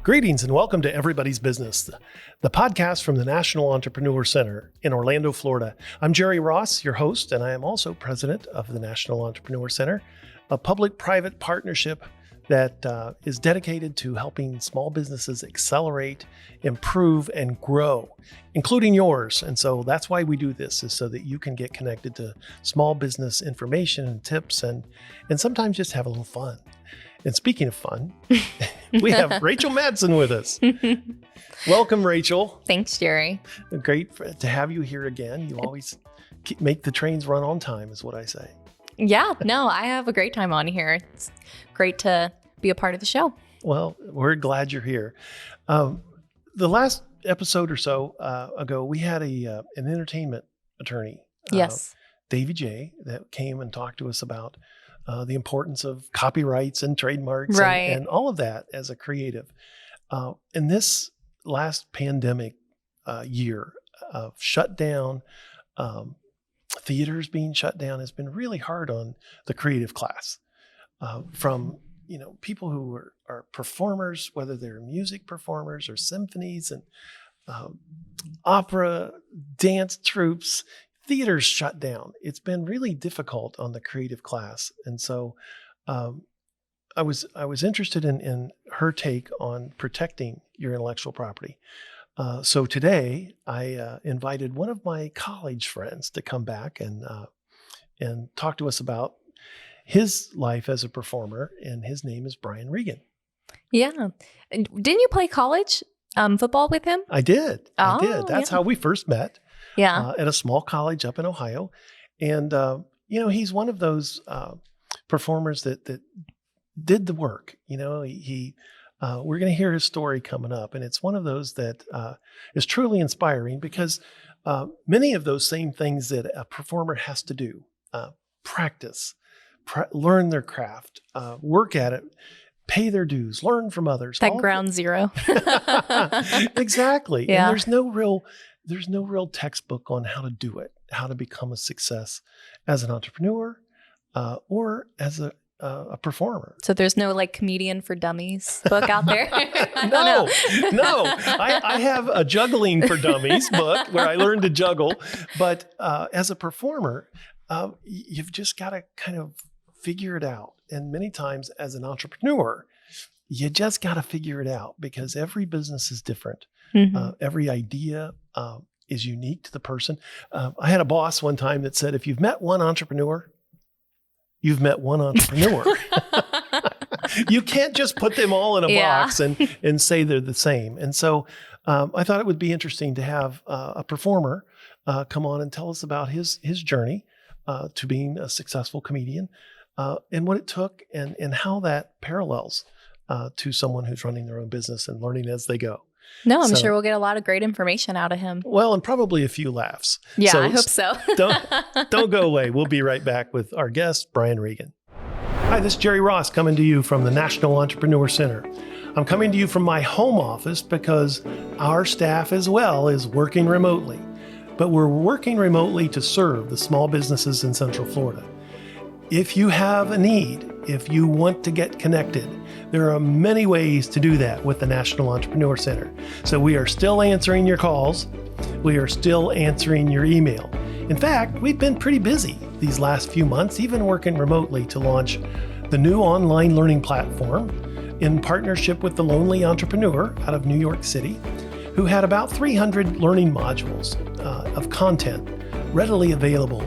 Greetings and welcome to Everybody's Business, the podcast from the National Entrepreneur Center in Orlando, Florida. I'm Jerry Ross, your host, and I am also president of the National Entrepreneur Center, a public-private partnership that is dedicated to helping small businesses accelerate, improve, and grow, including yours. And so that's why we do this, is so that you can get connected to small business information and tips and sometimes just have a little fun. And speaking of fun, we have Rachel Madsen with us. Welcome, Rachel. Thanks, Jerry. Great to have you here again. You always make the trains run on time, is what I say. Yeah, no, I have a great time on here. It's great to be a part of the show. Well, we're glad you're here. The last episode or so ago, we had an entertainment attorney, Yes. Davey J, that came and talked to us about the importance of copyrights and trademarks and all of that as a creative. In this last pandemic year of shutdown, theaters being shut down has been really hard on the creative class. From people who are performers, whether they're music performers or symphonies and opera, dance troupes, theaters shut down. It's been really difficult on the creative class. And so I was interested in her take on protecting your intellectual property. So today I invited one of my college friends to come back and talk to us about his life as a performer, and his name is Brian Regan. Yeah. Didn't you play college football with him? I did. That's how we first met. Yeah. At a small college up in Ohio. And, he's one of those performers that did the work. We're going to hear his story coming up. And it's one of those that is truly inspiring because many of those same things that a performer has to do, practice, learn their craft, work at it, pay their dues, learn from others. That ground zero. Exactly. Yeah. And there's no real textbook on how to do it, how to become a success as an entrepreneur or as a performer. So there's no comedian for dummies book out there? No. I have a juggling for dummies book where I learned to juggle. But as a performer, you've just got to kind of figure it out. And many times as an entrepreneur, you just got to figure it out because every business is different. Mm-hmm. Every idea is unique to the person. I had a boss one time that said, if you've met one entrepreneur, you've met one entrepreneur. You can't just put them all in a box and say they're the same. And so I thought it would be interesting to have a performer come on and tell us about his journey to being a successful comedian and what it took and how that parallels to someone who's running their own business and learning as they go. No, I'm sure we'll get a lot of great information out of him. Well, and probably a few laughs. Yeah, I hope so. Don't go away. We'll be right back with our guest, Brian Regan. Hi, this is Jerry Ross coming to you from the National Entrepreneur Center. I'm coming to you from my home office because our staff as well is working remotely. But we're working remotely to serve the small businesses in Central Florida. If you have a need, if you want to get connected, there are many ways to do that with the National Entrepreneur Center. So we are still answering your calls. We are still answering your email. In fact, we've been pretty busy these last few months, even working remotely to launch the new online learning platform in partnership with the Lonely Entrepreneur out of New York City, who had about 300 learning modules of content readily available.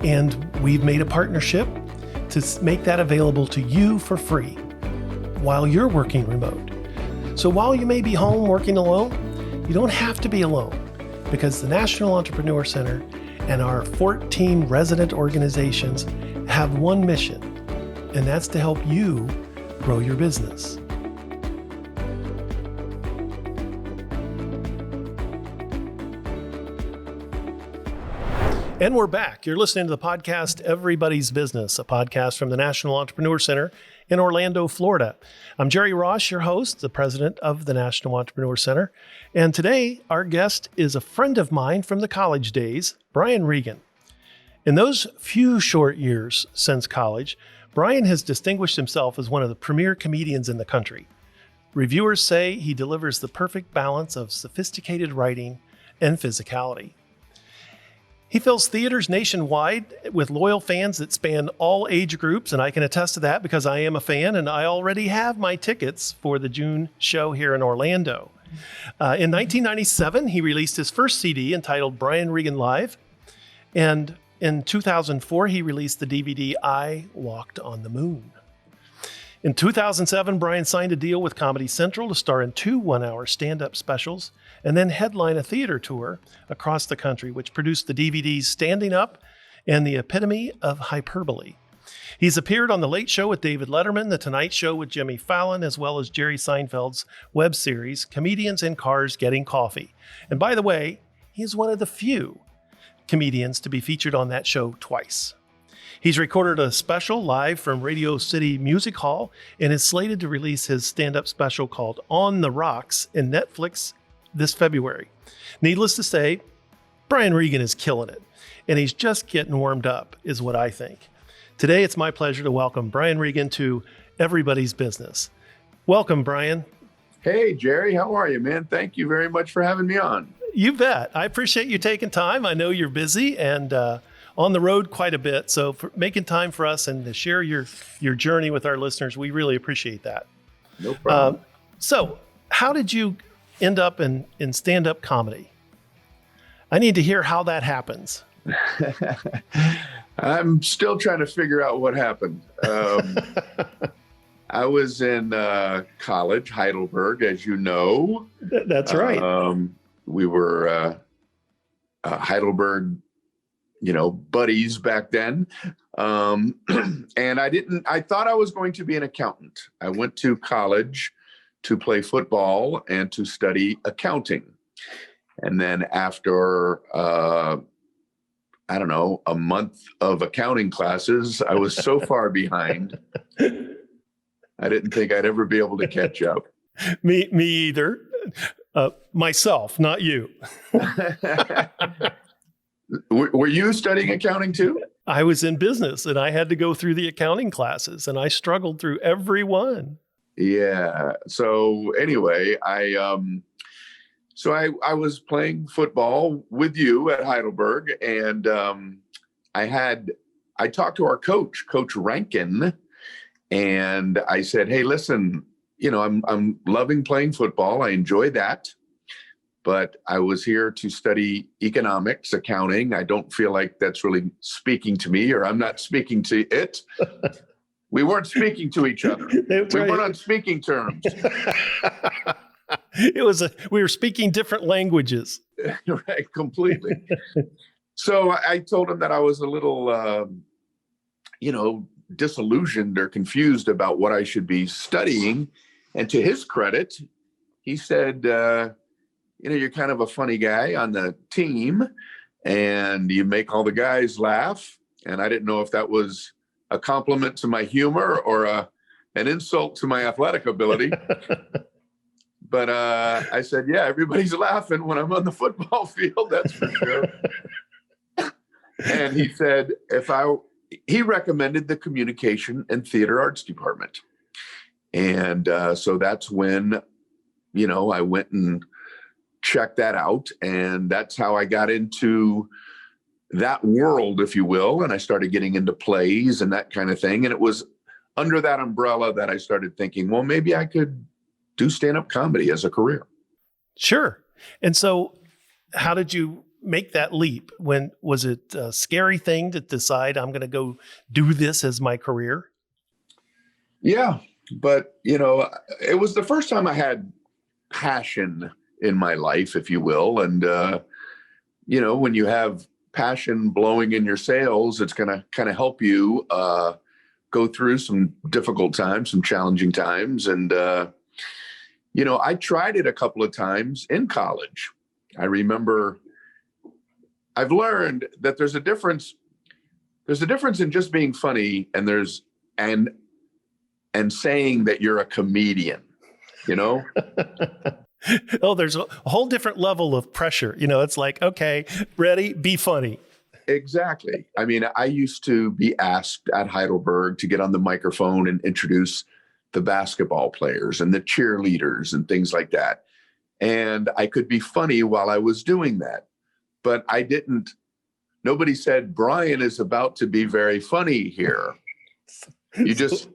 And we've made a partnership to make that available to you for free while you're working remote. So while you may be home working alone, you don't have to be alone because the National Entrepreneur Center and our 14 resident organizations have one mission, and that's to help you grow your business. And we're back. You're listening to the podcast, Everybody's Business, a podcast from the National Entrepreneur Center in Orlando, Florida. I'm Jerry Ross, your host, the president of the National Entrepreneur Center. And today, our guest is a friend of mine from the college days, Brian Regan. In those few short years since college, Brian has distinguished himself as one of the premier comedians in the country. Reviewers say he delivers the perfect balance of sophisticated writing and physicality. He fills theaters nationwide with loyal fans that span all age groups, and I can attest to that because I am a fan and I already have my tickets for the June show here in Orlando. In 1997, he released his first CD entitled Brian Regan Live, and in 2004, he released the DVD I Walked on the Moon. In 2007, Brian signed a deal with Comedy Central to star in 2 one-hour stand-up specials and then headline a theater tour across the country, which produced the DVDs Standing Up and The Epitome of Hyperbole. He's appeared on The Late Show with David Letterman, The Tonight Show with Jimmy Fallon, as well as Jerry Seinfeld's web series, Comedians in Cars Getting Coffee. And by the way, he's one of the few comedians to be featured on that show twice. He's recorded a special live from Radio City Music Hall and is slated to release his stand-up special called On the Rocks in Netflix this February. Needless to say, Brian Regan is killing it, and he's just getting warmed up, is what I think. Today, it's my pleasure to welcome Brian Regan to Everybody's Business. Welcome, Brian. Hey, Jerry. How are you, man? Thank you very much for having me on. You bet. I appreciate you taking time. I know you're busy and on the road quite a bit. So for making time for us and to share your journey with our listeners, we really appreciate that. No problem. So how did you end up in stand-up comedy? I need to hear how that happens. I'm still trying to figure out what happened. I was in college, Heidelberg, as you know. That's right. We were Heidelberg, buddies back then. And I thought I was going to be an accountant. I went to college to play football and to study accounting. And then after, a month of accounting classes, I was so far behind. I didn't think I'd ever be able to catch up. Me either. Myself, not you. Were you studying accounting too? I was in business and I had to go through the accounting classes and I struggled through every one. Yeah. So anyway, I was playing football with you at Heidelberg, and I talked to our coach, Coach Rankin, and I said, "Hey, listen, I'm loving playing football. I enjoy that. But I was here to study economics, accounting. I don't feel like that's really speaking to me, or I'm not speaking to it." We weren't speaking to each other. We weren't on speaking terms. We were speaking different languages. Right, completely. So I told him that I was a little, disillusioned or confused about what I should be studying. And to his credit, he said, you're kind of a funny guy on the team and you make all the guys laugh. And I didn't know if that was a compliment to my humor or an insult to my athletic ability. But I said, yeah, everybody's laughing when I'm on the football field, that's for sure. And he said, he recommended the communication and theater arts department. And so that's when, I went and checked that out. And that's how I got into that world, if you will. And I started getting into plays and that kind of thing. And it was under that umbrella that I started thinking, well, maybe I could do stand-up comedy as a career. Sure. And so how did you make that leap? Was it a scary thing to decide I'm going to go do this as my career? Yeah. But, it was the first time I had passion in my life, if you will. And, when you have passion blowing in your sails, it's going to kind of help you go through some difficult times, some challenging times. And, I tried it a couple of times in college. I remember I've learned that there's a difference in just being funny and saying that you're a comedian, Oh, there's a whole different level of pressure. It's like, okay, ready, be funny. Exactly. I mean, I used to be asked at Heidelberg to get on the microphone and introduce the basketball players and the cheerleaders and things like that. And I could be funny while I was doing that, but nobody said, Brian is about to be very funny here. You just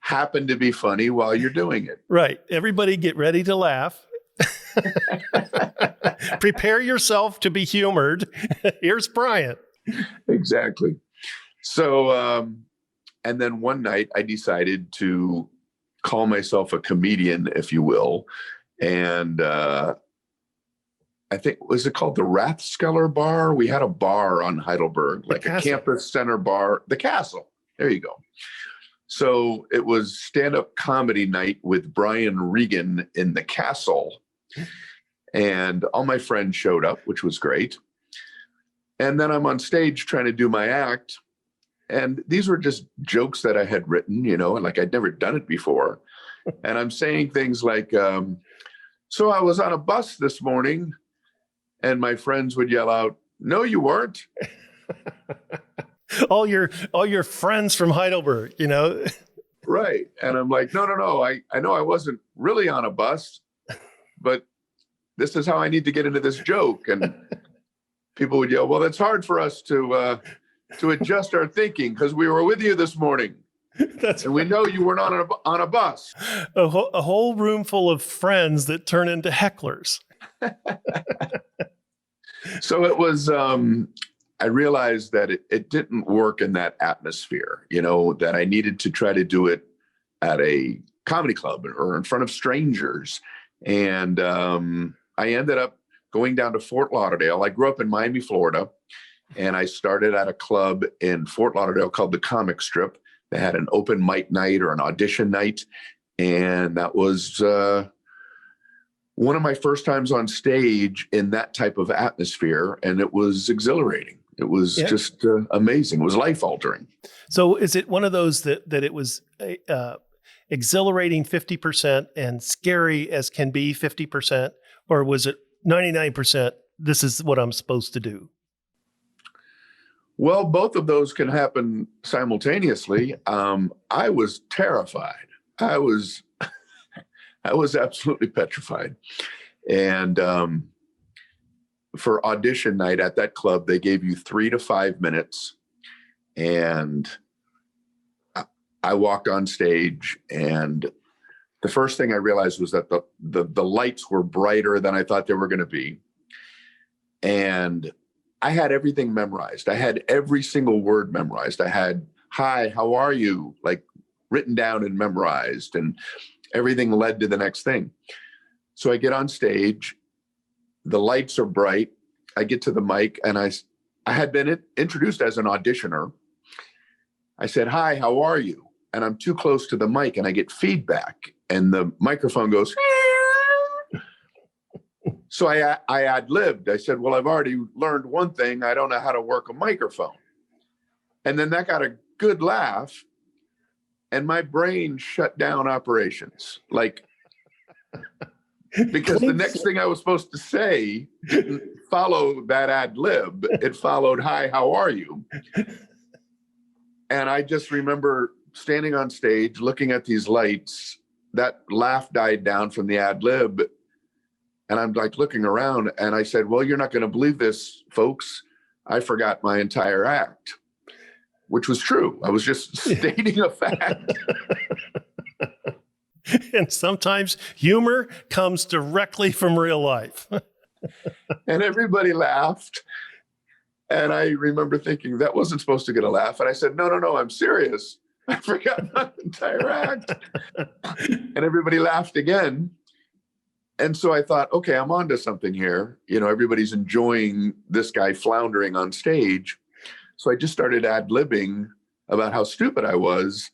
happen to be funny while you're doing it. Right. Everybody get ready to laugh. Prepare yourself to be humored. Here's Brian. Exactly. So, and then one night I decided to call myself a comedian, if you will. And I think, was it called the Rathskeller Bar? We had a bar on Heidelberg, like a campus center bar, the Castle. There you go. So it was stand-up comedy night with Brian Regan in the Castle. And all my friends showed up, which was great. And then I'm on stage trying to do my act. And these were just jokes that I had written, and like I'd never done it before. And I'm saying things like, so I was on a bus this morning, and my friends would yell out, no, you weren't. all your friends from Heidelberg, Right. And I'm like, no. I know I wasn't really on a bus, but this is how I need to get into this joke. And people would yell, well, it's hard for us to adjust our thinking because we were with you this morning. And we know you weren't on a bus. A whole room full of friends that turn into hecklers. So it was, I realized that it didn't work in that atmosphere, that I needed to try to do it at a comedy club or in front of strangers. And I ended up going down to Fort Lauderdale. I grew up in Miami, Florida, and I started at a club in Fort Lauderdale called the Comic Strip. They had an open mic night or an audition night. And that was one of my first times on stage in that type of atmosphere. And it was exhilarating. It was just amazing. It was life altering. So is it one of those that it was exhilarating 50% and scary as can be 50%? Or was it 99%, this is what I'm supposed to do? Well, both of those can happen simultaneously. I was terrified. I was absolutely petrified. And for audition night at that club, they gave you 3 to 5 minutes. And I walked on stage, and the first thing I realized was that the lights were brighter than I thought they were going to be. And I had everything memorized. I had every single word memorized. I had, hi, how are you? Like written down and memorized, and everything led to the next thing. So I get on stage, the lights are bright. I get to the mic, and I had been introduced as an auditioner. I said, hi, how are you? And I'm too close to the mic, and I get feedback, and the microphone goes, so I ad-libbed. I said, well, I've already learned one thing. I don't know how to work a microphone. And then that got a good laugh, and my brain shut down operations. Like, because the next thing I was supposed to say didn't follow that ad-lib. It followed, hi, how are you? And I just remember standing on stage, looking at these lights. That laugh died down from the ad-lib. And I'm like looking around, and I said, well, you're not going to believe this, folks. I forgot my entire act, which was true. I was just stating a fact. And sometimes humor comes directly from real life. And everybody laughed. And I remember thinking that wasn't supposed to get a laugh. And I said, no, I'm serious. I forgot my entire act. And everybody laughed again. And so I thought, okay, I'm onto something here. Everybody's enjoying this guy floundering on stage. So I just started ad-libbing about how stupid I was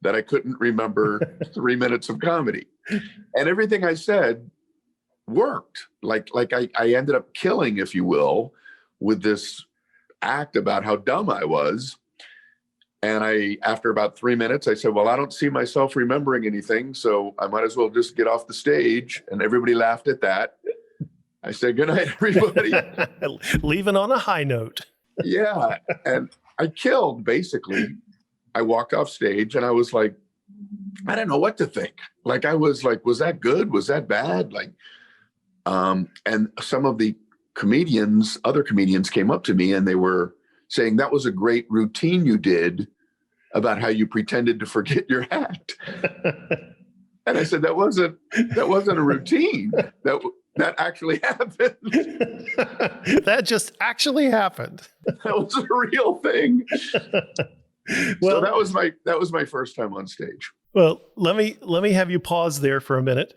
that I couldn't remember 3 minutes of comedy. And everything I said worked. Like I ended up killing, if you will, with this act about how dumb I was. And after about 3 minutes, I said, well, I don't see myself remembering anything, so I might as well just get off the stage. And everybody laughed at that. I said, good night, everybody. Leaving on a high note. Yeah. And I killed, basically. I walked off stage, and I was like, I didn't know what to think. Like, I was like, was that good? Was that bad? Like, and some of the other comedians came up to me and they were saying that was a great routine you did about how you pretended to forget your hat. And I said, that wasn't a routine. That actually happened. That just actually happened. That was a real thing. Well, so that was my first time on stage. Well, let me have you pause there for a minute.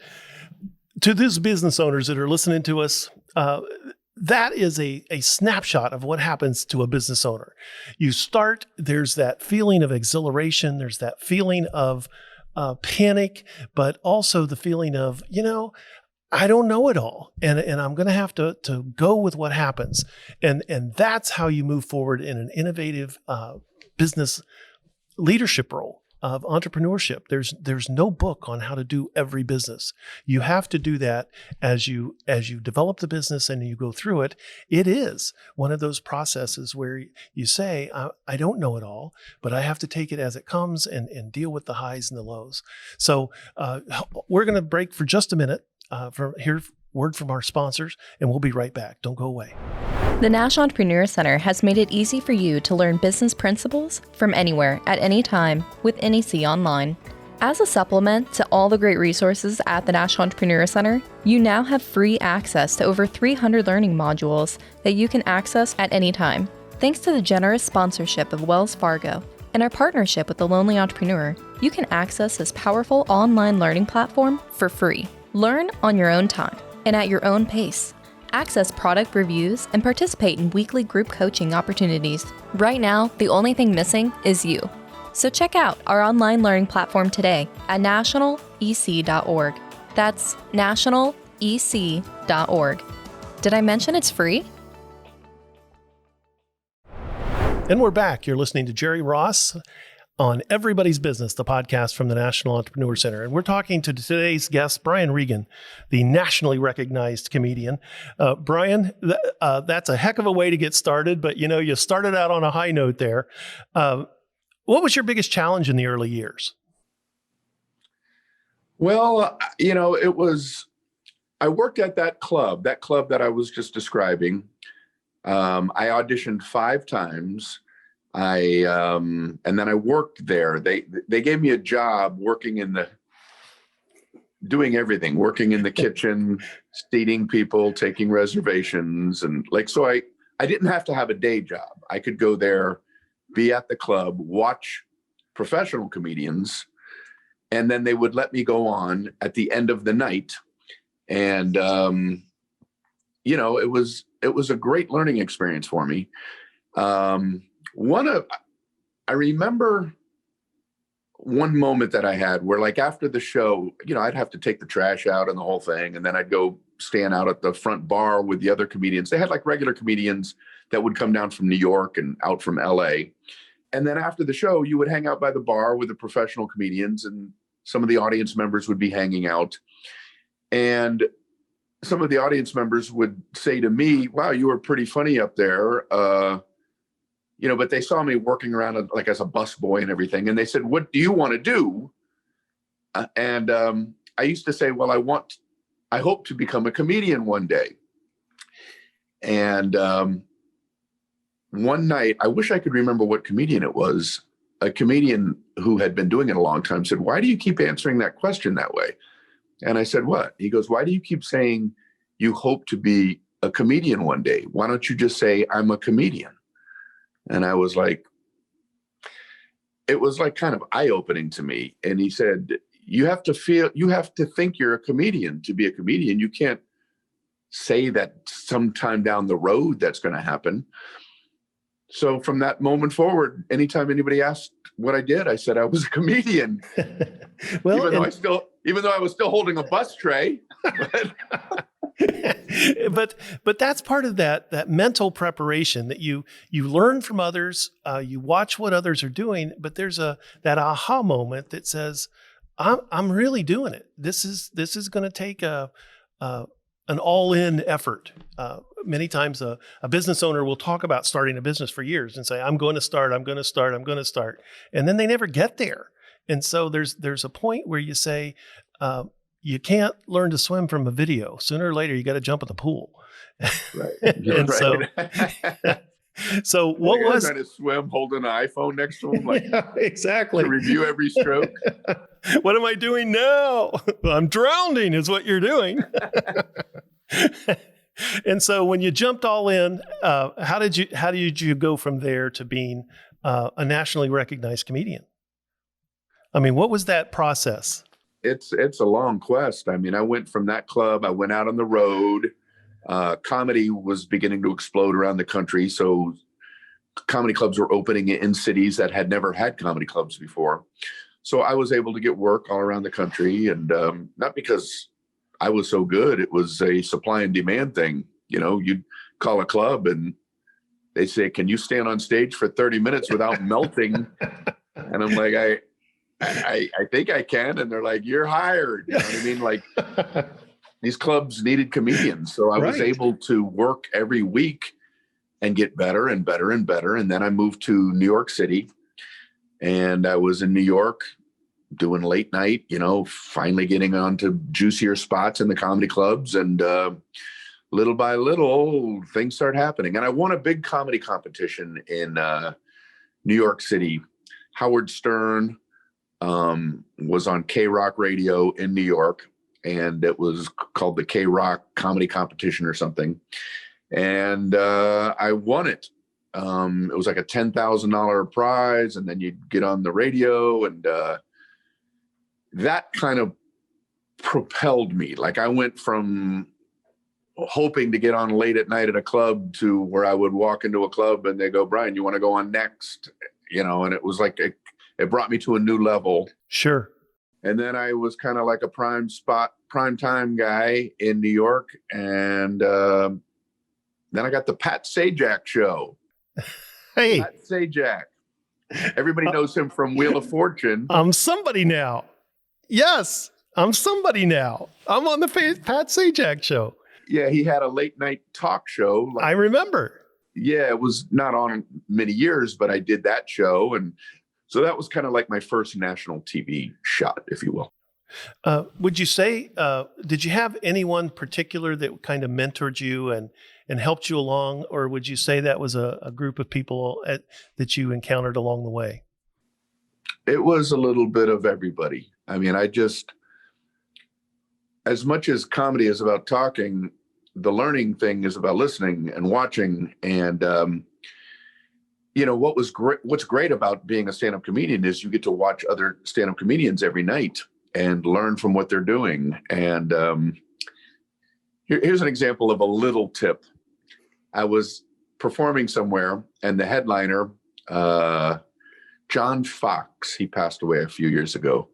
To those business owners that are listening to us, that is a snapshot of what happens to a business owner. You start, there's that feeling of exhilaration, there's that feeling of panic, but also the feeling of, I don't know it all, and I'm going to have to go with what happens, and that's how you move forward in an innovative business leadership role of entrepreneurship. There's no book on how to do every business. You have to do that as you develop the business and you go through it. It is one of those processes where you say, I don't know it all, but I have to take it as it comes and deal with the highs and the lows. So we're going to break for just a minute. Word from our sponsors, and we'll be right back. Don't go away. The National Entrepreneur Center has made it easy for you to learn business principles from anywhere, at any time, with NEC Online. As a supplement to all the great resources at the National Entrepreneur Center, you now have free access to over 300 learning modules that you can access at any time. Thanks to the generous sponsorship of Wells Fargo and our partnership with The Lonely Entrepreneur, you can access this powerful online learning platform for free. Learn on your own time and at your own pace. Access product reviews and participate in weekly group coaching opportunities. Right now, the only thing missing is you. So check out our online learning platform today at nationalec.org. That's nationalec.org. Did I mention it's free? And we're back. You're listening to Jerry Ross on Everybody's Business, the podcast from the National Entrepreneur Center. And we're talking to today's guest, Brian Regan, the nationally recognized comedian. Brian, that's a heck of a way to get started, but you started out on a high note there. What was your biggest challenge in the early years? Well, I worked at that club that I was just describing. I auditioned 5 times. And then I worked there. They gave me a job working doing everything, working in the kitchen, seating people, taking reservations. And so I didn't have to have a day job. I could go there, be at the club, watch professional comedians, and then they would let me go on at the end of the night. And, it was a great learning experience for me. I remember one moment that I had where, after the show, I'd have to take the trash out and the whole thing. And then I'd go stand out at the front bar with the other comedians. They had regular comedians that would come down from New York and out from LA. And then after the show, you would hang out by the bar with the professional comedians, and some of the audience members would be hanging out. And some of the audience members would say to me, wow, you were pretty funny up there. But they saw me working around as a busboy and everything. And they said, what do you want to do? And I used to say, well, I hope to become a comedian one day. And one night, I wish I could remember what comedian it was. A comedian who had been doing it a long time said, why do you keep answering that question that way? And I said, what? He goes, why do you keep saying you hope to be a comedian one day? Why don't you just say, I'm a comedian? And I was like, it was kind of eye-opening to me. And he said, you have to think you're a comedian to be a comedian. You can't say that sometime down the road that's going to happen. So from that moment forward, anytime anybody asked what I did, I said I was a comedian. Well, even though I was still holding a bus tray. But that's part of that mental preparation that you learn from others, you watch what others are doing, but there's that aha moment that says, I'm really doing it. This is going to take an all-in effort. Many times a business owner will talk about starting a business for years and say, I'm going to start. And then they never get there. And so there's a point where you say, you can't learn to swim from a video. Sooner or later, you got to jump in the pool. Right. And so what was trying to swim holding an iPhone next to him, like yeah, exactly to review every stroke? What am I doing now? I'm drowning is what you're doing. And so when you jumped all in, how did you go from there to being a nationally recognized comedian? I mean, what was that process? It's a long quest. I mean, I went from that club, I went out on the road. Comedy was beginning to explode around the country. So comedy clubs were opening in cities that had never had comedy clubs before. So I was able to get work all around the country, and not because I was so good. It was a supply and demand thing. You know, you'd call a club and they say, "Can you stand on stage for 30 minutes without melting?" And I'm like, I think I can. And they're like, "You're hired." You know what I mean? Like, these clubs needed comedians. So I was able to work every week and get better and better and better. And then I moved to New York City, and I was in New York doing late night, you know, finally getting onto juicier spots in the comedy clubs. And little by little, things start happening. And I won a big comedy competition in New York City. Howard Stern was on K-Rock radio in New York, and it was called the K-Rock Comedy Competition or something. And I won it. It was like a $10,000 prize, and then you'd get on the radio, and that kind of propelled me. Like, I went from hoping to get on late at night at a club to where I would walk into a club and they go, "Brian, you want to go on next?" You know, and it was like, it brought me to a new level. Sure. And then I was kind of like a prime time guy in New York. And then I got the Pat Sajak show. Hey. Pat Sajak. Everybody knows him from Wheel of Fortune. I'm somebody now. Yes, I'm somebody now. I'm on the Pat Sajak show. Yeah, he had a late night talk show. I remember. Yeah, it was not on many years, but I did that show. And so that was kind of like my first national TV shot, if you will. Would you say, did you have anyone particular that kind of mentored you and helped you along? Or would you say that was a group of people that you encountered along the way? It was a little bit of everybody. I mean, as much as comedy is about talking, the learning thing is about listening and watching. And, you know, what's great about being a stand-up comedian is you get to watch other stand-up comedians every night and learn from what they're doing. And here's an example of a little tip. I was performing somewhere, and the headliner, John Fox, he passed away a few years ago.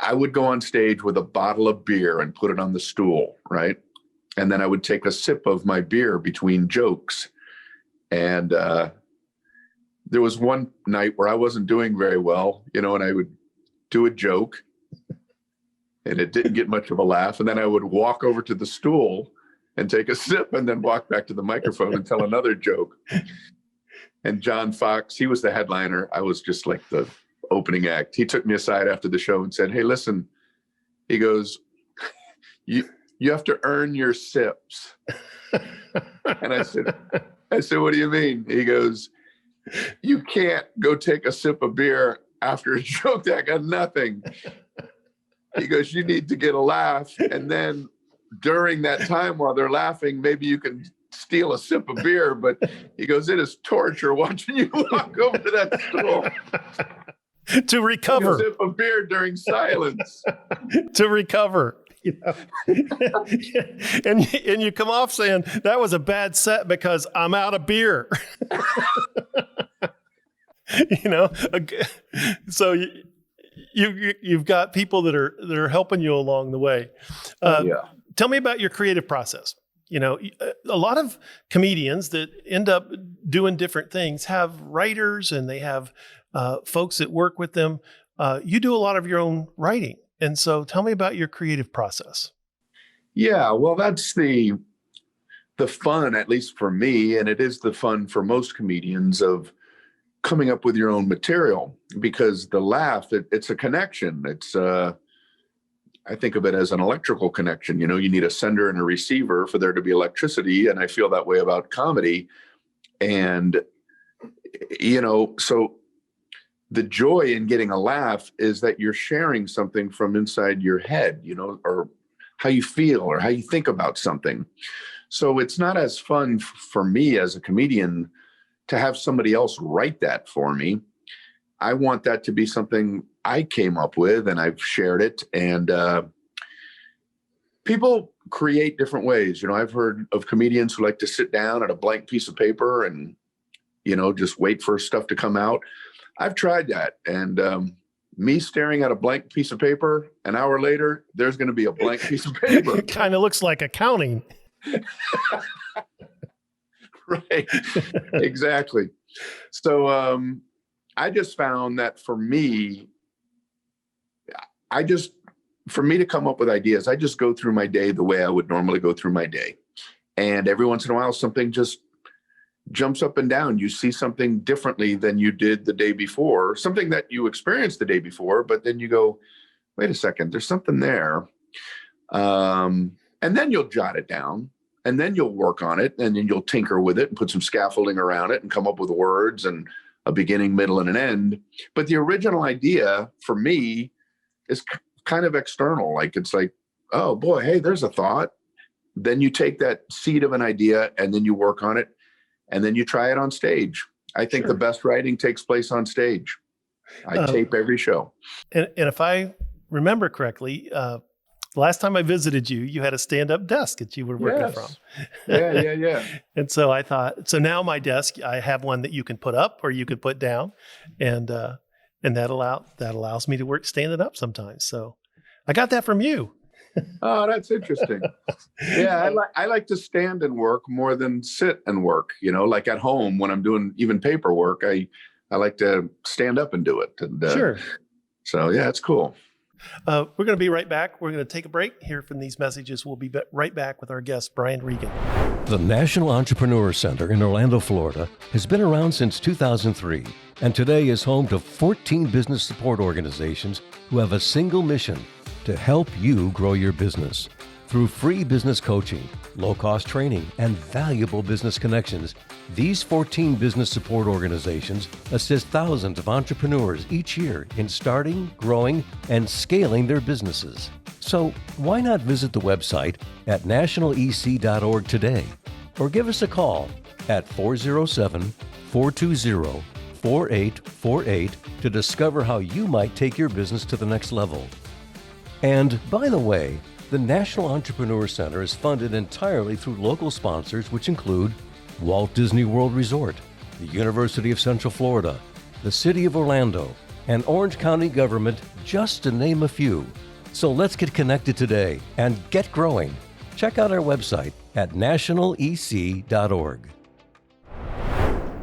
I would go on stage with a bottle of beer and put it on the stool, right? And then I would take a sip of my beer between jokes. And there was one night where I wasn't doing very well, you know, and I would do a joke and it didn't get much of a laugh. And then I would walk over to the stool and take a sip and then walk back to the microphone and tell another joke. And John Fox, he was the headliner. I was just like the opening act. He took me aside after the show and said, "Hey, listen," he goes, you have to earn your sips." And I said, "What do you mean?" He goes, "You can't go take a sip of beer after a joke that got nothing." He goes, "You need to get a laugh. And then during that time while they're laughing, maybe you can steal a sip of beer." But he goes, "It is torture watching you walk over to that stool to recover. A sip of beer during silence." To recover. You know? and you come off saying that was a bad set because I'm out of beer. You know, so you've got people that are helping you along the way. Yeah. Tell me about your creative process. You know, a lot of comedians that end up doing different things have writers and they have folks that work with them. You do a lot of your own writing. And so tell me about your creative process. Yeah, well, that's the fun, at least for me, and it is the fun for most comedians, of coming up with your own material, because the laugh, it's a connection. It's I think of it as an electrical connection. You know, you need a sender and a receiver for there to be electricity. And I feel that way about comedy. And, you know, so the joy in getting a laugh is that you're sharing something from inside your head, you know, or how you feel or how you think about something. So it's not as fun for me as a comedian to have somebody else write that for me. I want that to be something I came up with and I've shared it. And people create different ways. You know, I've heard of comedians who like to sit down at a blank piece of paper and, you know, just wait for stuff to come out. I've tried that. And me staring at a blank piece of paper, an hour later, there's going to be a blank piece of paper. It kind of looks like accounting. Right. Exactly. So I just found that for me to come up with ideas, I just go through my day the way I would normally go through my day. And every once in a while, something just jumps up and down. You see something differently than you did the day before, something that you experienced the day before, but then you go, wait a second, there's something there. And then you'll jot it down. And then you'll work on it, and then you'll tinker with it and put some scaffolding around it and come up with words and a beginning, middle, and an end. But the original idea for me is kind of external. Like, it's like, oh boy, hey, there's a thought. Then you take that seed of an idea and then you work on it and then you try it on stage. I think the best writing takes place on stage. I tape every show. And if I remember correctly, the last time I visited you, you had a stand-up desk that you were working from. Yeah. And so I thought, so now my desk, I have one that you can put up or you could put down, and that allows me to work standing up sometimes. So I got that from you. Oh, that's interesting. Yeah, I like to stand and work more than sit and work. You know, like at home when I'm doing even paperwork, I like to stand up and do it. And, sure. So yeah, it's cool. We're going to be right back. We're going to take a break, hear from these messages. We'll be right back with our guest, Brian Regan. The National Entrepreneur Center in Orlando, Florida has been around since 2003 and today is home to 14 business support organizations who have a single mission: to help you grow your business. Through free business coaching, low-cost training, and valuable business connections, these 14 business support organizations assist thousands of entrepreneurs each year in starting, growing, and scaling their businesses. So why not visit the website at nationalec.org today, or give us a call at 407-420-4848 to discover how you might take your business to the next level. And by the way, the National Entrepreneur Center is funded entirely through local sponsors, which include Walt Disney World Resort, the University of Central Florida, the City of Orlando, and Orange County government, just to name a few. So let's get connected today and get growing. Check out our website at nationalec.org.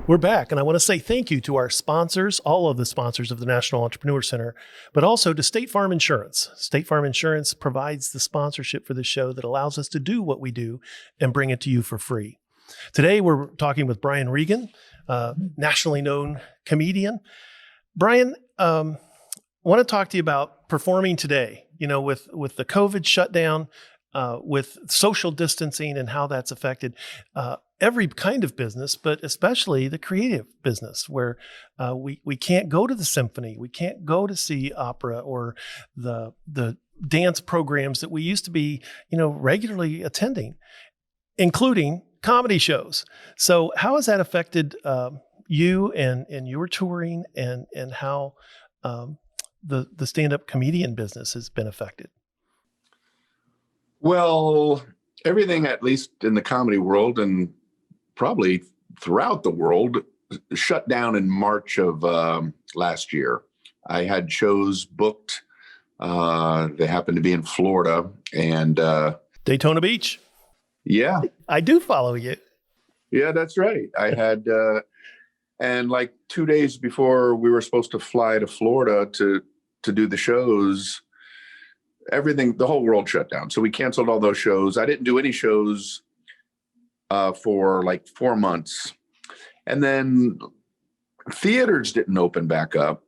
We're back, and I want to say thank you to our sponsors, all of the sponsors of the National Entrepreneur Center, but also to State Farm Insurance. State Farm Insurance provides the sponsorship for the show that allows us to do what we do and bring it to you for free. Today, we're talking with Brian Regan, nationally known comedian. Brian, I want to talk to you about performing today, you know, with the COVID shutdown, with social distancing and how that's affected every kind of business, but especially the creative business, where we can't go to the symphony, we can't go to see opera or the dance programs that we used to be, you know, regularly attending, including comedy shows. So how has that affected you and your touring, and how the stand-up comedian business has been affected? Well, everything, at least in the comedy world and probably throughout the world, shut down in March of last year. I had shows booked. They happened to be in Florida and Daytona Beach. Yeah. I do follow you. Yeah, that's right. I had, and like 2 days before we were supposed to fly to Florida to do the shows, the whole world shut down. So we canceled all those shows. I didn't do any shows for like 4 months. And then theaters didn't open back up,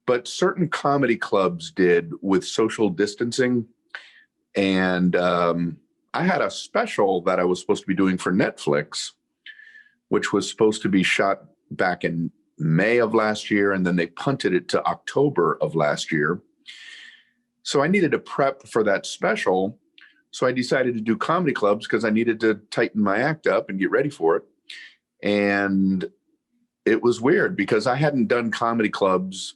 but certain comedy clubs did with social distancing. And I had a special that I was supposed to be doing for Netflix, which was supposed to be shot back in May of last year, and then they punted it to October of last year. So I needed to prep for that special. So I decided to do comedy clubs because I needed to tighten my act up and get ready for it. And it was weird because I hadn't done comedy clubs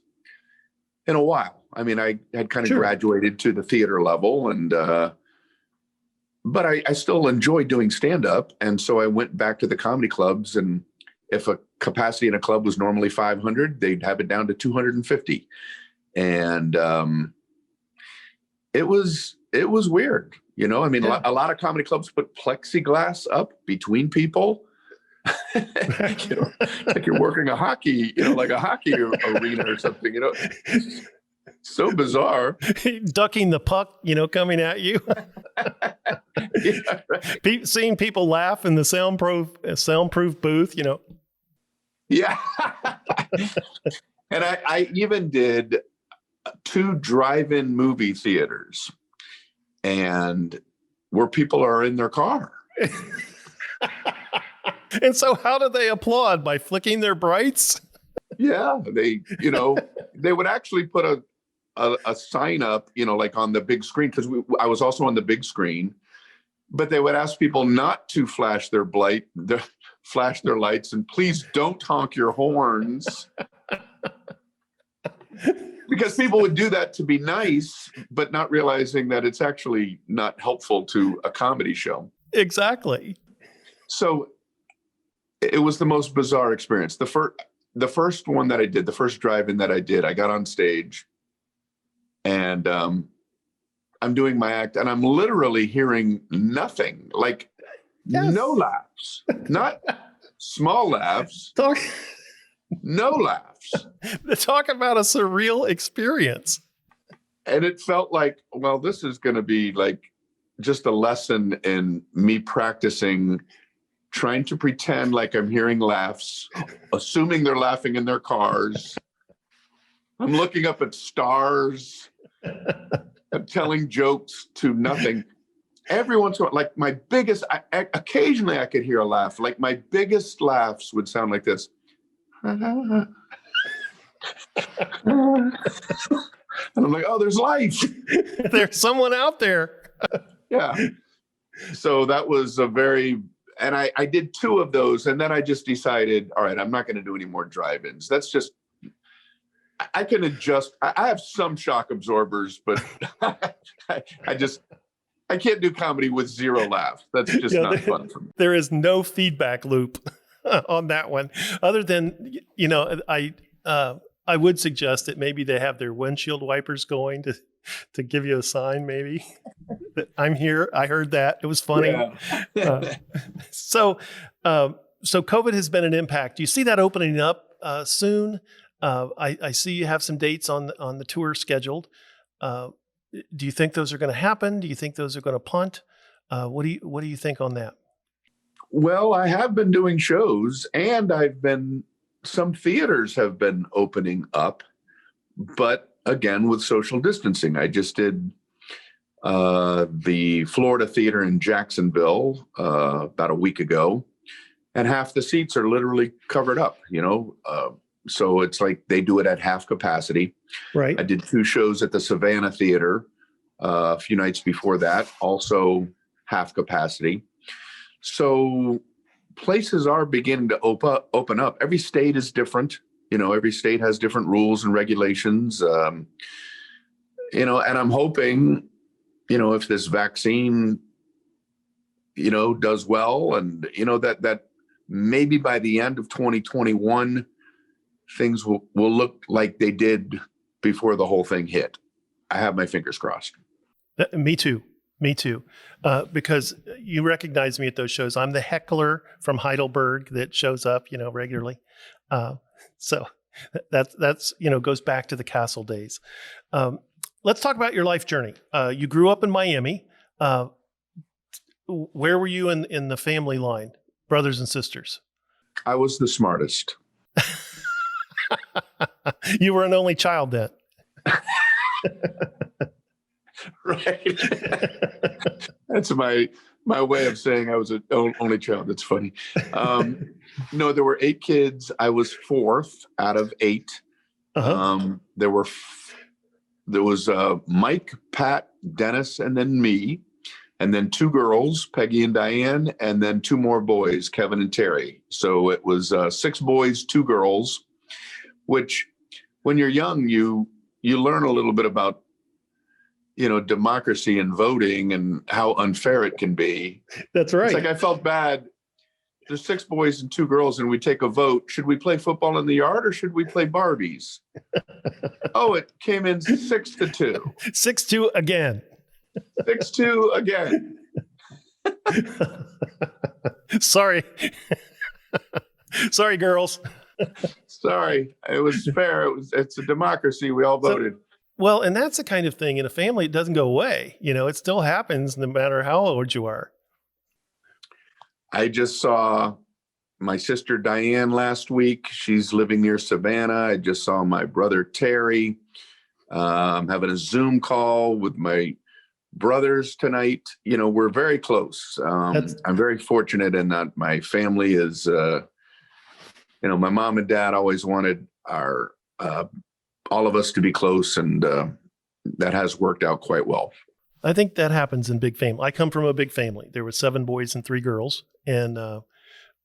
in a while. I mean, I had kind of graduated to the theater level, and but I still enjoyed doing stand-up. And so I went back to the comedy clubs, and if a capacity in a club was normally 500, they'd have it down to 250. And it was weird. You know, I mean, a lot of comedy clubs put plexiglass up between people. You know, like you're working a hockey, like a hockey arena or something, so bizarre. Ducking the puck, coming at you. Yeah, right. Seeing people laugh in the soundproof booth, Yeah. And I even did 2 drive-in movie theaters, and where people are in their car. And so how do they applaud? By flicking their brights? Yeah, they would actually put a sign up, like on the big screen, because I was also on the big screen, but they would ask people not to flash their lights, and please don't honk your horns. Because people would do that to be nice, but not realizing that it's actually not helpful to a comedy show. Exactly. So it was the most bizarre experience. The first one that I did, the first drive-in that I did, I got on stage, and I'm doing my act, and I'm literally hearing nothing, like no laughs, not small laughs, no laughs. Talk about a surreal experience. And it felt like, well, this is going to be like just a lesson in me practicing, trying to pretend like I'm hearing laughs, assuming they're laughing in their cars. I'm looking up at stars. I'm telling jokes to nothing. Every once in a while, like my biggest, occasionally I could hear a laugh. Like my biggest laughs would sound like this. And I'm like, oh, there's life. There's someone out there. Yeah. So that was and I did 2 of those, and then I just decided, all right, I'm not going to do any more drive-ins. That's just, I can adjust. I have some shock absorbers, but I can't do comedy with 0 laughs. That's just not fun for me. There is no feedback loop on that one, other than, I would suggest that maybe they have their windshield wipers going to give you a sign, maybe that I'm here. I heard that. It was funny. Yeah. So COVID has been an impact. Do you see that opening up soon? I see you have some dates on the tour scheduled. Do you think those are going to happen? Do you think those are going to punt? What do you think on that? Well, I have been doing shows, and some theaters have been opening up, but again, with social distancing. I just did the Florida Theater in Jacksonville about a week ago, and half the seats are literally covered up, so it's like they do it at half capacity. Right. I did 2 shows at the Savannah Theater a few nights before that, also half capacity. So places are beginning to open up. Every state is different. Every state has different rules and regulations. And I'm hoping, if this vaccine, does well, and, that maybe by the end of 2021, things will look like they did before the whole thing hit. I have my fingers crossed. Me too. Because you recognize me at those shows. I'm the heckler from Heidelberg that shows up, regularly. So that's goes back to the castle days. Let's talk about your life journey. You grew up in Miami. Where were you in the family line, brothers and sisters? I was the smartest. You were an only child then. Right. That's my way of saying I was an only child. That's funny. No, there were 8 kids. I was 4th out of 8. Uh-huh. There was Mike, Pat, Dennis, and then me, and then 2 girls, Peggy and Diane, and then 2 more boys, Kevin and Terry. So it was 6 boys, 2 girls, which when you're young, you learn a little bit about, democracy and voting and how unfair it can be. That's right. It's like I felt bad. There's 6 boys and 2 girls, and we take a vote. Should we play football in the yard or should we play Barbies? Oh, it came in 6-2. 6-2 again. 6-2 again. Sorry. Sorry, girls. Sorry. It was fair. It's a democracy. We all voted. Well, and that's the kind of thing in a family, it doesn't go away. It still happens no matter how old you are. I just saw my sister Diane last week. She's living near Savannah. I just saw my brother Terry. I'm having a Zoom call with my brothers tonight. We're very close. I'm very fortunate in that my family is, my mom and dad always wanted all of us to be close, and that has worked out quite well. I think that happens in big family. I come from a big family. There were 7 boys and 3 girls, and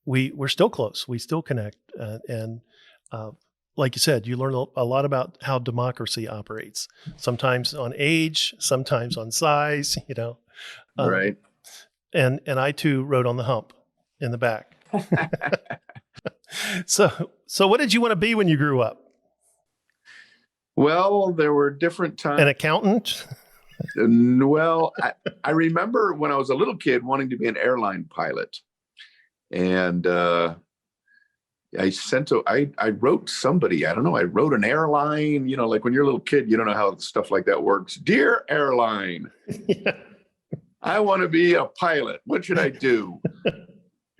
we're still close. We still connect. And like you said, you learn a lot about how democracy operates, sometimes on age, sometimes on size, Right. And I too rode on the hump in the back. So what did you want to be when you grew up? Well, there were different times. An accountant? Well, I remember when I was a little kid wanting to be an airline pilot. And I wrote somebody, I don't know, I wrote an airline, like when you're a little kid, you don't know how stuff like that works. Dear airline, yeah. I want to be a pilot. What should I do?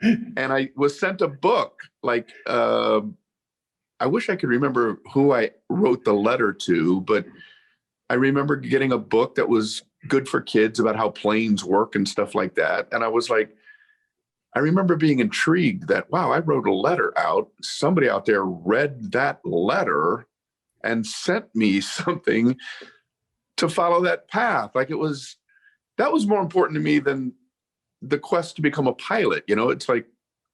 And I was sent a book, I wish I could remember who I wrote the letter to, but I remember getting a book that was good for kids about how planes work and stuff like that. And I was like, I remember being intrigued that, wow, I wrote a letter out. Somebody out there read that letter and sent me something to follow that path. That was more important to me than the quest to become a pilot. It's like,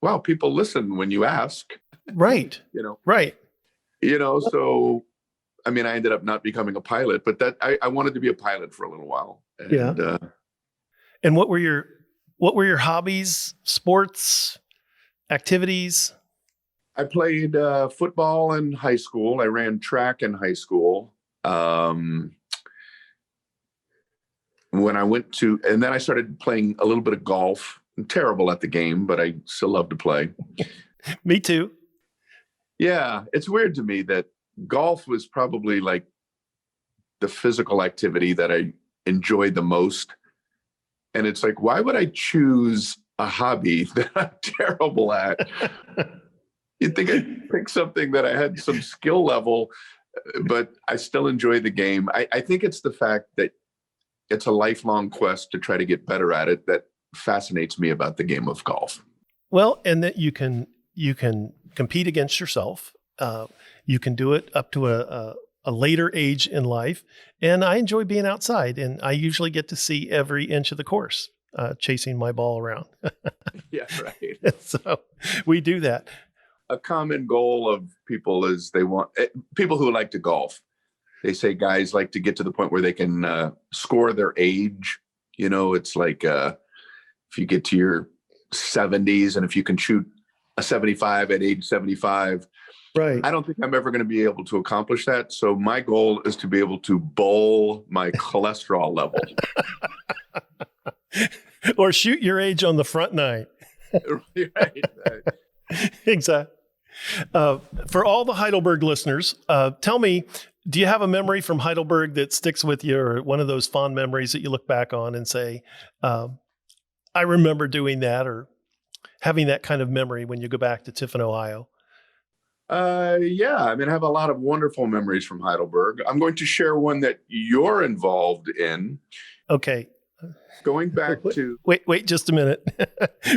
wow, people listen when you ask. Right. Right. So, I ended up not becoming a pilot, but I wanted to be a pilot for a little while. And, yeah. And what were your hobbies, sports, activities? I played football in high school. I ran track in high school. And then I started playing a little bit of golf. I'm terrible at the game, but I still love to play. Me too. Yeah. It's weird to me that golf was probably like the physical activity that I enjoyed the most. And it's like, why would I choose a hobby that I'm terrible at? You'd think I'd pick something that I had some skill level, but I still enjoy the game. I think it's the fact that it's a lifelong quest to try to get better at it that fascinates me about the game of golf. Well, and that you can compete against yourself. You can do it up to a later age in life. And I enjoy being outside, and I usually get to see every inch of the course, chasing my ball around. Yeah, right. So we do that. A common goal of people is people who like to golf. They say guys like to get to the point where they can score their age. It's like if you get to your 70s and if you can shoot a 75 at age 75, right? I don't think I'm ever going to be able to accomplish that. So my goal is to be able to bowl my cholesterol level. Or shoot your age on the front nine. Right. Exactly. For all the Heidelberg listeners, tell me, do you have a memory from Heidelberg that sticks with you, or one of those fond memories that you look back on and say, I remember doing that, or having that kind of memory when you go back to Tiffin, Ohio? Yeah, I mean, I have a lot of wonderful memories from Heidelberg. I'm going to share one that you're involved in. Okay. Going back to wait just a minute.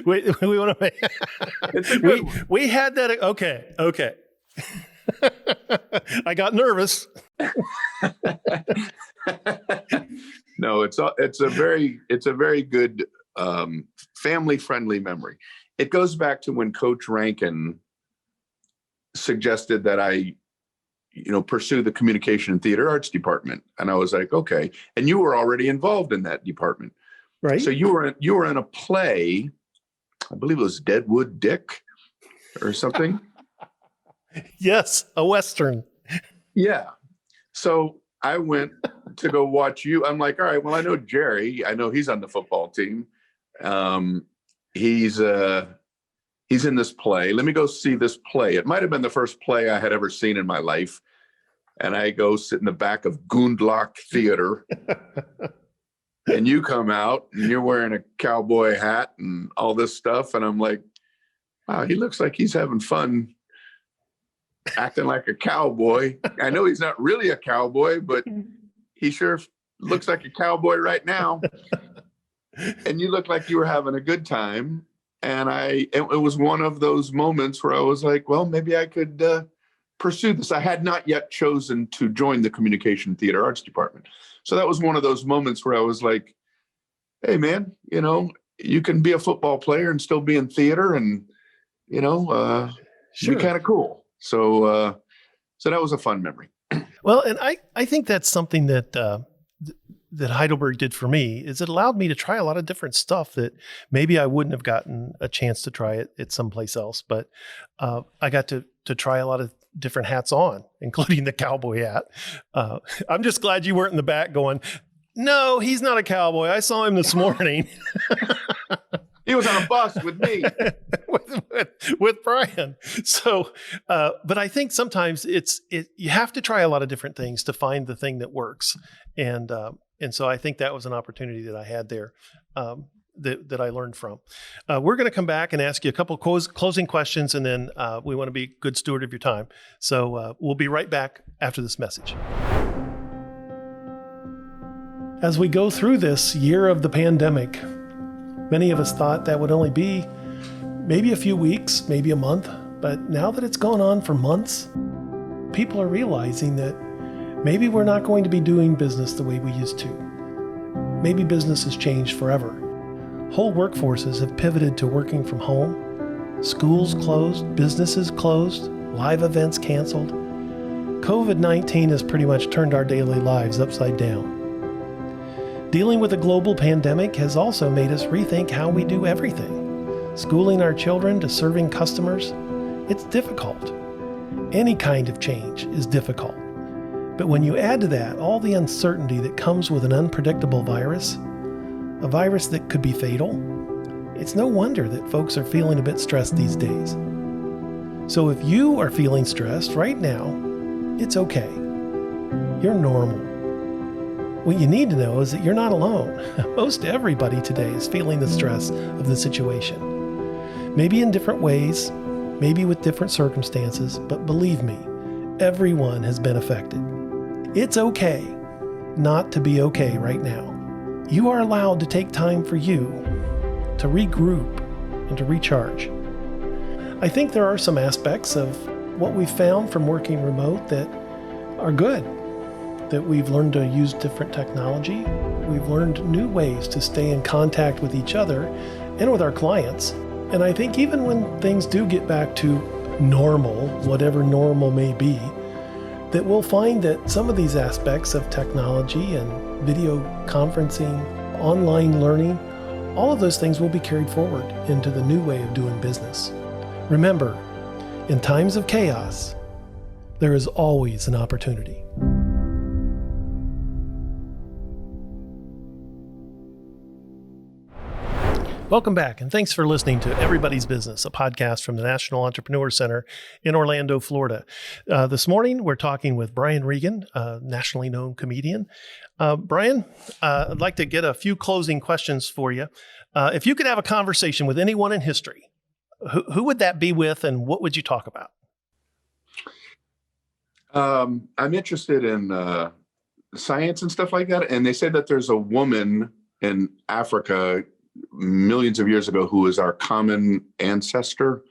wait, we want to make it's a good one. we had that. Okay. I got nervous. No, it's a very good family friendly memory. It goes back to when Coach Rankin suggested that I, pursue the communication and theater arts department, and I was like, okay. And you were already involved in that department, right? So you were in a play, I believe it was Deadwood Dick or something. Yes, a Western. Yeah. So I went to go watch you. I'm like, all right, well, I know Jerry. I know he's on the football team. He's in this play. Let me go see this play. It might have been the first play I had ever seen in my life. And I go sit in the back of Gundlach Theater. And you come out and you're wearing a cowboy hat and all this stuff. And I'm like, wow, he looks like he's having fun acting like a cowboy. I know he's not really a cowboy, but he sure looks like a cowboy right now. And you look like you were having a good time. And it was one of those moments where I was like, well, maybe I could pursue this. I had not yet chosen to join the communication theater arts department. So that was one of those moments where I was like, hey, man, you can be a football player and still be in theater and, Sure. be kind of cool. So that was a fun memory. Well, and I think that's something that Heidelberg did for me is it allowed me to try a lot of different stuff that maybe I wouldn't have gotten a chance to try it at someplace else. But I got to try a lot of different hats on, including the cowboy hat. I'm just glad you weren't in the back going, no, he's not a cowboy. I saw him this morning. He was on a bus with me. with Brian. So, but I think sometimes you have to try a lot of different things to find the thing that works. And so I think that was an opportunity that I had there that I learned from. We're going to come back and ask you a couple closing questions, and then we want to be a good steward of your time. So we'll be right back after this message. As we go through this year of the pandemic, many of us thought that would only be maybe a few weeks, maybe a month. But now that it's gone on for months, people are realizing that maybe we're not going to be doing business the way we used to. Maybe business has changed forever. Whole workforces have pivoted to working from home. Schools closed, businesses closed, live events canceled. COVID-19 has pretty much turned our daily lives upside down. Dealing with a global pandemic has also made us rethink how we do everything. Schooling our children to serving customers, it's difficult. Any kind of change is difficult. But when you add to that all the uncertainty that comes with an unpredictable virus, a virus that could be fatal, it's no wonder that folks are feeling a bit stressed these days. So if you are feeling stressed right now, it's okay. You're normal. What you need to know is that you're not alone. Most everybody today is feeling the stress of the situation. Maybe in different ways, maybe with different circumstances, but believe me, everyone has been affected. It's okay not to be okay right now. You are allowed to take time for you to regroup and to recharge. I think there are some aspects of what we've found from working remote that are good. That we've learned to use different technology. We've learned new ways to stay in contact with each other and with our clients. And I think even when things do get back to normal, whatever normal may be, that we'll find that some of these aspects of technology and video conferencing, online learning, all of those things will be carried forward into the new way of doing business. Remember, in times of chaos, there is always an opportunity. Welcome back, and thanks for listening to Everybody's Business, a podcast from the National Entrepreneur Center in Orlando, Florida. This morning, we're talking with Brian Regan, a nationally known comedian. Brian, I'd like to get a few closing questions for you. If you could have a conversation with anyone in history, who would that be with, and what would you talk about? I'm interested in science and stuff like that. And they say that there's a woman in Africa millions of years ago who is our common ancestor.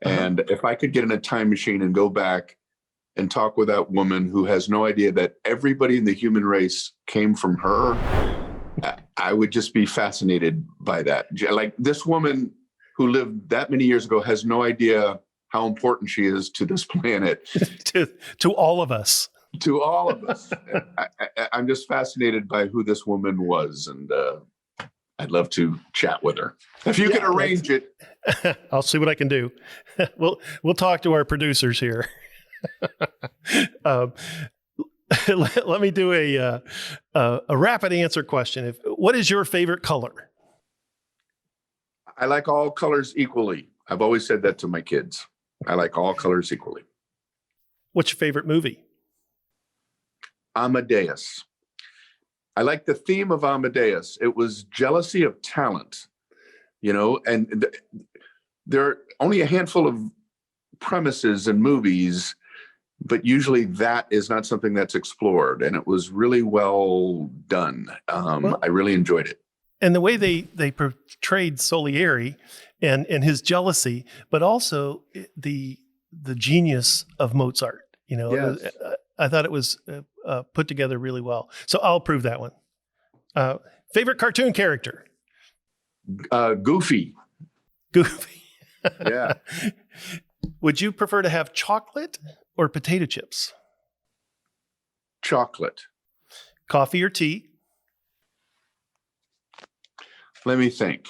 And if I could get in a time machine and go back and talk with that woman who has no idea that everybody in the human race came from her, I would just be fascinated by that. Like, this woman who lived that many years ago has no idea how important she is to this planet. to all of us. To all of us. I'm just fascinated by who this woman was, and I'd love to chat with her. If you can arrange it. I'll see what I can do. We'll talk to our producers here. Let me do a rapid answer question. What is your favorite color? I like all colors equally. I've always said that to my kids. I like all colors equally. What's your favorite movie? Amadeus. I like the theme of Amadeus. It was jealousy of talent, and there are only a handful of premises in movies, but usually that is not something that's explored. And it was really well done. I really enjoyed it. And the way they portrayed Salieri and his jealousy, but also the genius of Mozart. Yes. I thought it was put together really well. So I'll approve that one. Favorite cartoon character? Goofy. Goofy. Yeah. Would you prefer to have chocolate or potato chips? Chocolate. Coffee or tea? Let me think.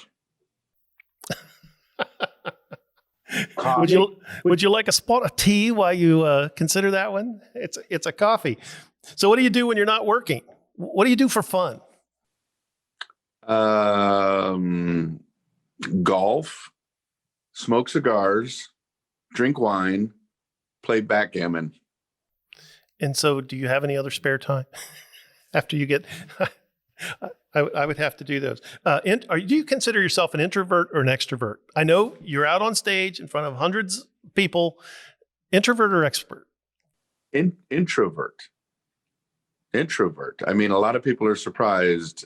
Would you like a spot of tea while you consider that one? It's a coffee. So what do you do when you're not working? What do you do for fun? Golf, smoke cigars, drink wine, play backgammon. And so do you have any other spare time after you get... I would have to do those. Do you consider yourself an introvert or an extrovert? I know you're out on stage in front of hundreds of people. Introvert or extrovert? Introvert. I mean, a lot of people are surprised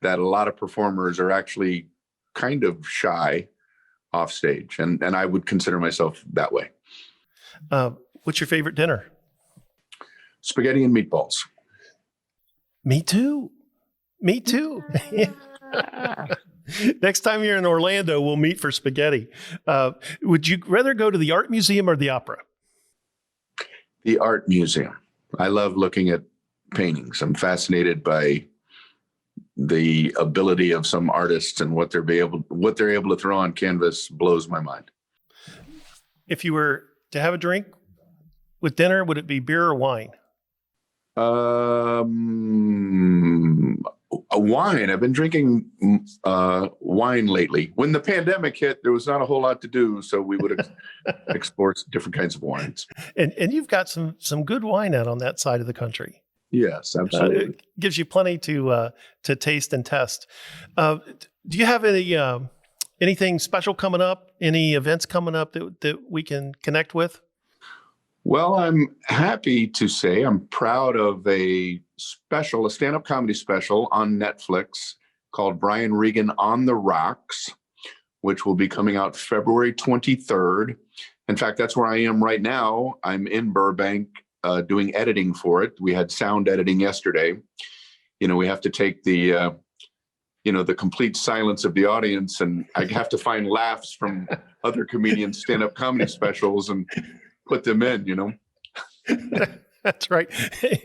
that a lot of performers are actually kind of shy off stage. And I would consider myself that way. What's your favorite dinner? Spaghetti and meatballs. Me too. Next time you're in Orlando, we'll meet for spaghetti. Would you rather go to the art museum or the opera? The art museum. I love looking at paintings. I'm fascinated by the ability of some artists, and what they're able to throw on canvas blows my mind. If you were to have a drink with dinner, would it be beer or wine? A wine. I've been drinking wine lately. When the pandemic hit, there was not a whole lot to do, so we would explore different kinds of wines. And you've got some good wine out on that side of the country. Yes, absolutely. It gives you plenty to taste and test. Do you have anything special coming up? Any events coming up that we can connect with? Well, I'm happy to say I'm proud of a stand-up comedy special on Netflix called Brian Regan on the Rocks, which will be coming out February 23rd. In fact, that's where I am right now. I'm in Burbank doing editing for it. We had sound editing yesterday. We have to take the complete silence of the audience, and I have to find laughs from other comedians' stand-up comedy specials and put them in, That's right.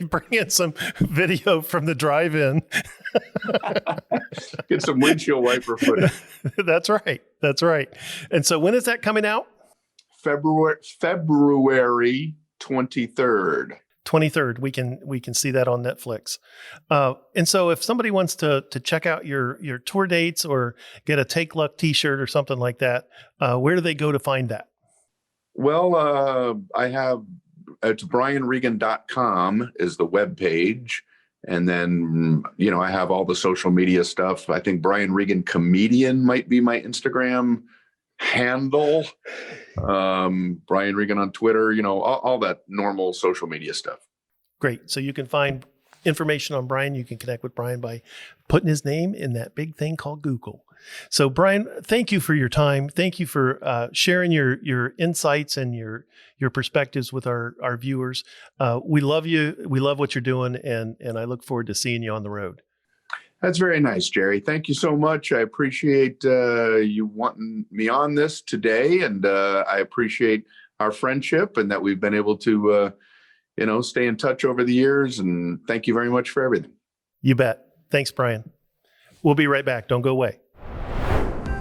Bring in some video from the drive-in. Get some windshield wiper footage. That's right. And so when is that coming out? February 23rd. 23rd. We can see that on Netflix. And so if somebody wants to check out your tour dates or get a Take Luck t-shirt or something like that, where do they go to find that? Well, I have, it's brianregan.com is the webpage. And then, I have all the social media stuff. I think Brian Regan Comedian might be my Instagram. handle. Brian Regan on Twitter, all that normal social media stuff. Great. So you can find information on Brian. You can connect with Brian by putting his name in that big thing called Google. So Brian, thank you for your time. Thank you for sharing your insights and your perspectives with our viewers. We love you. We love what you're doing. And I look forward to seeing you on the road. That's very nice, Jerry. Thank you so much. I appreciate you wanting me on this today. And I appreciate our friendship and that we've been able to, stay in touch over the years. And thank you very much for everything. You bet. Thanks, Brian. We'll be right back. Don't go away.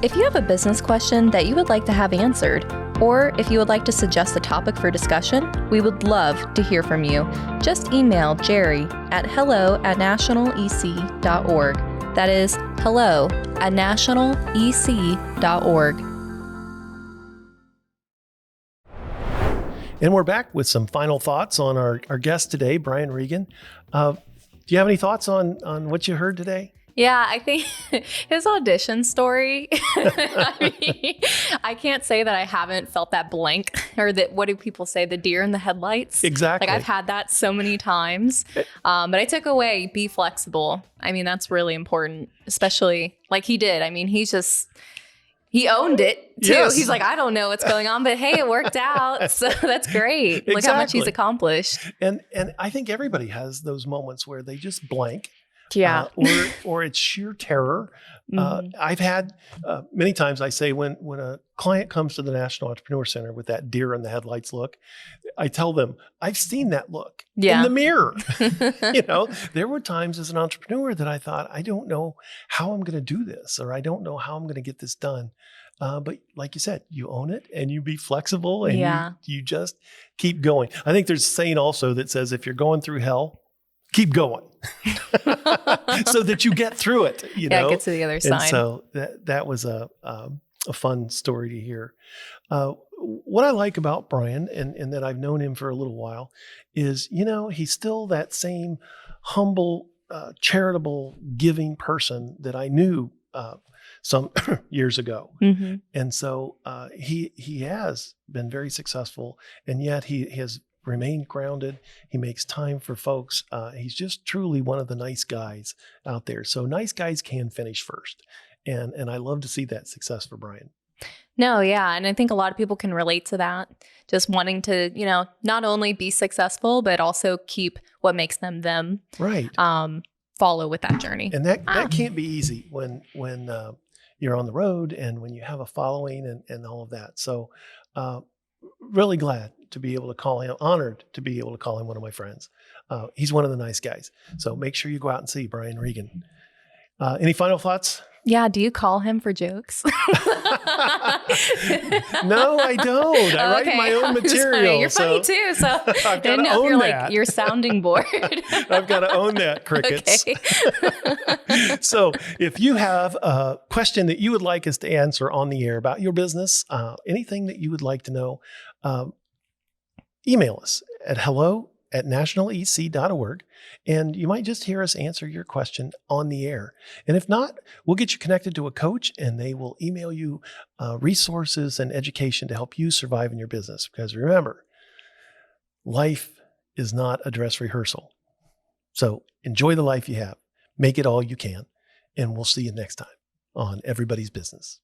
If you have a business question that you would like to have answered, or if you would like to suggest a topic for discussion, we would love to hear from you. Just email Jerry at hello@nationalec.org. That is hello@nationalec.org. And we're back with some final thoughts on our guest today, Brian Regan. Do you have any thoughts on what you heard today? Yeah, I think his audition story, I can't say that I haven't felt that blank, or that, what do people say, the deer in the headlights? Exactly. Like, I've had that so many times. But I took away, be flexible. I mean, that's really important, especially like he did. I mean, he owned it too. Yes. He's like, I don't know what's going on, but hey, it worked out. So that's great. Look how much he's accomplished. And I think everybody has those moments where they just blank. Yeah. Or it's sheer terror. I've had many times, I say, when a client comes to the National Entrepreneur Center with that deer in the headlights look, I tell them, I've seen that look in the mirror. There were times as an entrepreneur that I thought, I don't know how I'm going to do this, or I don't know how I'm going to get this done. But like you said, you own it and you be flexible and you just keep going. I think there's a saying also that says, if you're going through hell, keep going so that you get through it, get to the other side. And so that was a fun story to hear. What I like about Brian, and that I've known him for a little while, is, he's still that same humble, charitable, giving person that I knew some years ago. Mm-hmm. And so he has been very successful, and yet he has remained grounded. He makes time for folks. He's just truly one of the nice guys out there. So nice guys can finish first. And I love to see that success for Brian. No, yeah. And I think a lot of people can relate to that. Just wanting to, not only be successful, but also keep what makes them them. Right. Follow with that journey. And that can't be easy when you're on the road and when you have a following and all of that. So really glad to be able to call him, honored to be able to call him one of my friends. He's one of the nice guys. So make sure you go out and see Brian Regan. Any final thoughts? Yeah. Do you call him for jokes? No, I don't. I write my own material. You're funny too. So I've got to own that. Your sounding board. I've got to own that, crickets. Okay. So if you have a question that you would like us to answer on the air about your business, anything that you would like to know, email us at hello@nationalec.org, and you might just hear us answer your question on the air. And if not, we'll get you connected to a coach, and they will email you resources and education to help you survive in your business. Because remember, life is not a dress rehearsal. So enjoy the life you have. Make it all you can. And we'll see you next time on Everybody's Business.